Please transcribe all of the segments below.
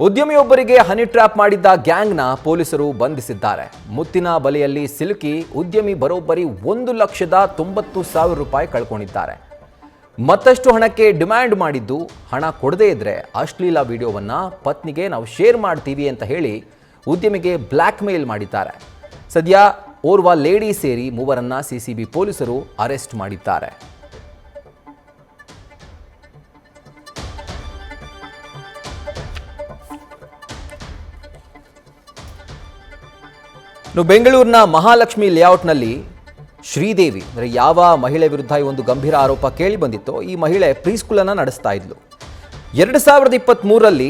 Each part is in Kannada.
ಉದ್ಯಮಿಯೊಬ್ಬರಿಗೆ ಹನಿ ಟ್ರ್ಯಾಪ್ ಮಾಡಿದ್ದ ಗ್ಯಾಂಗ್ನ ಪೊಲೀಸರು ಬಂಧಿಸಿದ್ದಾರೆ. ಮುತ್ತಿನ ಬಲೆಯಲ್ಲಿ ಸಿಲುಕಿ ಉದ್ಯಮಿ ಬರೋಬ್ಬರಿ 1,90,000 ರೂಪಾಯಿ ಕಳ್ಕೊಂಡಿದ್ದಾರೆ. ಮತ್ತಷ್ಟು ಹಣಕ್ಕೆ ಡಿಮ್ಯಾಂಡ್ ಮಾಡಿದ್ದು, ಹಣ ಕೊಡದೇ ಇದ್ರೆ ಅಶ್ಲೀಲ ವಿಡಿಯೋವನ್ನ ಪತ್ನಿಗೆ ನಾವು ಶೇರ್ ಮಾಡ್ತೀವಿ ಅಂತ ಹೇಳಿ ಉದ್ಯಮಿಗೆ ಬ್ಲ್ಯಾಕ್ ಮೇಲ್ ಮಾಡಿದ್ದಾರೆ. ಸದ್ಯ ಓರ್ವ ಲೇಡಿ ಸೇರಿ ಮೂವರನ್ನ ಸಿಸಿಬಿ ಪೊಲೀಸರು ಅರೆಸ್ಟ್ ಮಾಡಿದ್ದಾರೆ. ಬೆಂಗಳೂರಿನ ಮಹಾಲಕ್ಷ್ಮಿ ಲೇಔಟ್ನಲ್ಲಿ ಶ್ರೀದೇವಿ ಅಂದರೆ ಯಾವ ಮಹಿಳೆ ವಿರುದ್ಧ ಈ ಒಂದು ಗಂಭೀರ ಆರೋಪ ಕೇಳಿ ಬಂದಿತ್ತೋ, ಈ ಮಹಿಳೆ ಪ್ರೀಸ್ಕೂಲನ್ನು ನಡೆಸ್ತಾ ಇದ್ಲು. 2023ರಲ್ಲಿ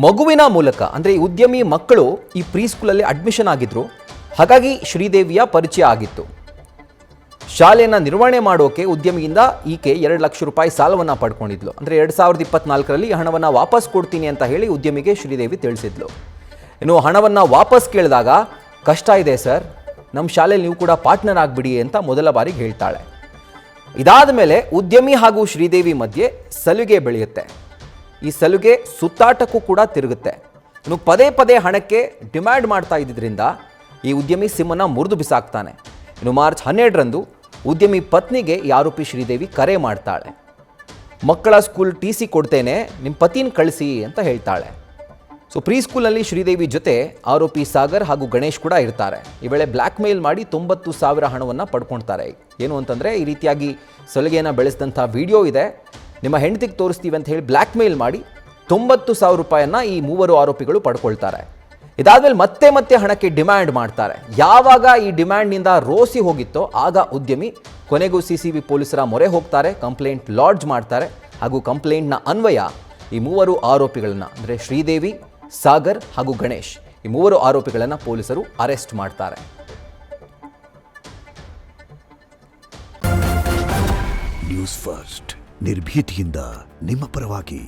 ಮಗುವಿನ ಮೂಲಕ ಅಂದರೆ ಈ ಉದ್ಯಮಿ ಮಕ್ಕಳು ಈ ಪ್ರೀಸ್ಕೂಲಲ್ಲಿ ಅಡ್ಮಿಷನ್ ಆಗಿದ್ರು. ಹಾಗಾಗಿ ಶ್ರೀದೇವಿಯ ಪರಿಚಯ ಆಗಿತ್ತು. ಶಾಲೆಯನ್ನು ನಿರ್ವಹಣೆ ಮಾಡೋಕೆ ಉದ್ಯಮಿಯಿಂದ ಈಕೆ 2 ಲಕ್ಷ ರೂಪಾಯಿ ಸಾಲವನ್ನು ಪಡ್ಕೊಂಡಿದ್ಲು. ಅಂದರೆ 2024ರಲ್ಲಿ ಈ ಹಣವನ್ನು ವಾಪಸ್ ಕೊಡ್ತೀನಿ ಅಂತ ಹೇಳಿ ಉದ್ಯಮಿಗೆ ಶ್ರೀದೇವಿ ತಿಳಿಸಿದ್ಲು. ಇನ್ನು ಹಣವನ್ನು ವಾಪಸ್ ಕೇಳಿದಾಗ, ಕಷ್ಟ ಇದೆ ಸರ್, ನಮ್ಮ ಶಾಲೆಯಲ್ಲಿ ನೀವು ಕೂಡ ಪಾರ್ಟ್ನರ್ ಆಗಿಬಿಡಿ ಅಂತ ಮೊದಲ ಬಾರಿಗೆ ಹೇಳ್ತಾಳೆ. ಇದಾದ ಮೇಲೆ ಉದ್ಯಮಿ ಹಾಗೂ ಶ್ರೀದೇವಿ ಮಧ್ಯೆ ಸಲುಗೆ ಬೆಳೆಯುತ್ತೆ. ಈ ಸಲುಗೆ ಸುತ್ತಾಟಕ್ಕೂ ಕೂಡ ತಿರುಗುತ್ತೆ. ಇನ್ನು ಪದೇ ಪದೇ ಹಣಕ್ಕೆ ಡಿಮ್ಯಾಂಡ್ ಮಾಡ್ತಾ ಇದ್ದಿದ್ದರಿಂದ ಈ ಉದ್ಯಮಿ ಸಿಮ್ಮನ್ನು ಮುರಿದು ಬಿಸಾಕ್ತಾನೆ. ಇನ್ನು ಮಾರ್ಚ್ 12ರಂದು ಉದ್ಯಮಿ ಪತ್ನಿಗೆ ಈ ಆರೋಪಿ ಶ್ರೀದೇವಿ ಕರೆ ಮಾಡ್ತಾಳೆ. ಮಕ್ಕಳ ಸ್ಕೂಲ್ TC ಕೊಡ್ತೇನೆ, ನಿಮ್ಮ ಪತಿನ ಕಳಿಸಿ ಅಂತ ಹೇಳ್ತಾಳೆ. ಸೊ ಪ್ರೀಸ್ಕೂಲ್ನಲ್ಲಿ ಶ್ರೀದೇವಿ ಜೊತೆ ಆರೋಪಿ ಸಾಗರ್ ಹಾಗೂ ಗಣೇಶ್ ಕೂಡ ಇರ್ತಾರೆ. ಈ ವೇಳೆ ಬ್ಲ್ಯಾಕ್ ಮೇಲ್ ಮಾಡಿ 90,000 ಹಣವನ್ನು ಪಡ್ಕೊಳ್ತಾರೆ. ಏನು ಅಂತಂದರೆ, ಈ ರೀತಿಯಾಗಿ ಸಲಿಗೆಯನ್ನು ಬೆಳೆಸಿದಂಥ ವಿಡಿಯೋ ಇದೆ, ನಿಮ್ಮ ಹೆಂಡತಿಗೆ ತೋರಿಸ್ತೀವಿ ಅಂತ ಹೇಳಿ ಬ್ಲ್ಯಾಕ್ ಮೇಲ್ ಮಾಡಿ 90,000 ರೂಪಾಯಿಯನ್ನು ಈ ಮೂವರು ಆರೋಪಿಗಳು ಪಡ್ಕೊಳ್ತಾರೆ. ಇದಾದಮೇಲೆ ಮತ್ತೆ ಮತ್ತೆ ಹಣಕ್ಕೆ ಡಿಮ್ಯಾಂಡ್ ಮಾಡ್ತಾರೆ. ಯಾವಾಗ ಈ ಡಿಮ್ಯಾಂಡ್ನಿಂದ ರೋಸಿ ಹೋಗಿತ್ತೋ ಆಗ ಉದ್ಯಮಿ ಕೊನೆಗೂ ಸಿಸಿಬಿ ಪೊಲೀಸರ ಮೊರೆ ಹೋಗ್ತಾರೆ, ಕಂಪ್ಲೇಂಟ್ ಲಾಡ್ಜ್ ಮಾಡ್ತಾರೆ. ಹಾಗೂ ಕಂಪ್ಲೇಂಟ್ನ ಅನ್ವಯ ಈ ಮೂವರು ಆರೋಪಿಗಳನ್ನು ಅಂದರೆ ಶ್ರೀದೇವಿ, ಸಾಗರ್ ಹಾಗೂ ಗಣೇಶ್, ಈ ಮೂವರು ಆರೋಪಿಗಳನ್ನು ಪೊಲೀಸರು ಅರೆಸ್ಟ್ ಮಾಡ್ತಾರೆ. ನ್ಯೂಸ್ ಫಸ್ಟ್, ನಿರ್ಭೀತಿಯಿಂದ ನಿಮ್ಮ ಪರವಾಗಿ.